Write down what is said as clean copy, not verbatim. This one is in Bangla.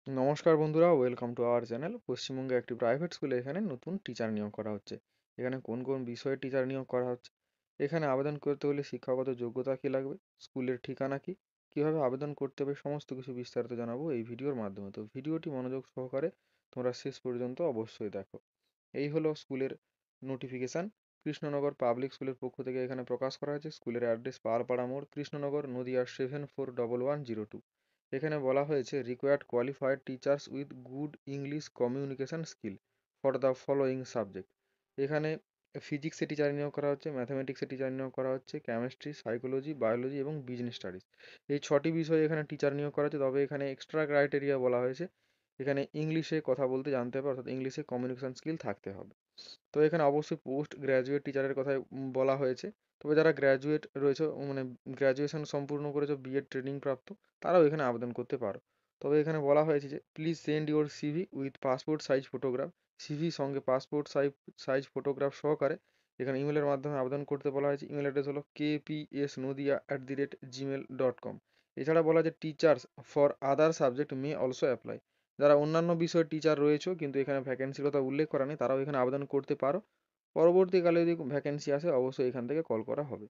নমস্কার বন্ধুরা, ওয়েলকাম টু আওয়ার চ্যানেল। পশ্চিমবঙ্গে একটি প্রাইভেট স্কুলে এখানে নতুন টিচার নিয়োগ করা হচ্ছে। এখানে কোন কোন বিষয়ে টিচার নিয়োগ করা হচ্ছে, এখানে আবেদন করতে হলে শিক্ষাগত যোগ্যতা কী লাগবে, স্কুলের ঠিকানা কী, কীভাবে আবেদন করতে হবে, সমস্ত কিছু বিস্তারিত জানাবো এই ভিডিওর মাধ্যমে। তো ভিডিওটি মনোযোগ সহকারে তোমরা শেষ পর্যন্ত অবশ্যই দেখো। এই হলো স্কুলের নোটিফিকেশান। কৃষ্ণনগর পাবলিক স্কুলের পক্ষ থেকে এখানে প্রকাশ করা হয়েছে। স্কুলের অ্যাড্রেস পালপাড়া মোড়, কৃষ্ণনগর, নদিয়া 741102। এখানে বলা হয়েছে required qualified teachers with good English communication skill for the following subject. এখানে ফিজিক্সে টিচার নিয়োগ করা হচ্ছে, ম্যাথামেটিক্সে টিচার নিয়োগ করা হচ্ছে, কেমিস্ট্রি, সাইকোলজি, বায়োলজি এবং বিজনেস স্টাডিজ, এই ছটি বিষয়ে এখানে টিচার নিয়োগ করা হচ্ছে। তবে এখানে এক্সট্রা ক্রাইটেরিয়া বলা হয়েছে, এখানে ইংলিশে কথা বলতে জানতে হবে, অর্থাৎ ইংলিশে কমিউনিকেশন স্কিল থাকতে হবে। তো এখানে অবশ্যই পোস্ট গ্র্যাজুয়েট টিচারের কথাই বলা হয়েছে। তবে যারা গ্র্যাজুয়েট রয়েছে, মানে গ্র্যাজুয়েশন সম্পূর্ণ করেছো, বিএড ট্রেনিং প্রাপ্ত, তারাও এখানে আবেদন করতে পারো। তবে এখানে বলা হয়েছে যে please send your CV with passport size photograph. CV সঙ্গে পাসপোর্ট সাইজ ফটোগ্রাফ সহকারে এখানে ইমেলের মাধ্যমে আবেদন করতে বলা হয়েছে। ইমেল অ্যাড্রেস হলো kpsnodia@gmail.com। এছাড়া বলা যে teachers for other subject may also apply. যারা অন্যান্য বিষয়ের টিচার রয়েছে কিন্তু এখানে ভ্যাকেন্সির কথা উল্লেখ করা নেই, তারাও এখানে আবেদন করতে পারো। পরবর্তীকালে যদি ভ্যাকেন্সি আসে অবশ্যই এখান থেকে কল করা হবে।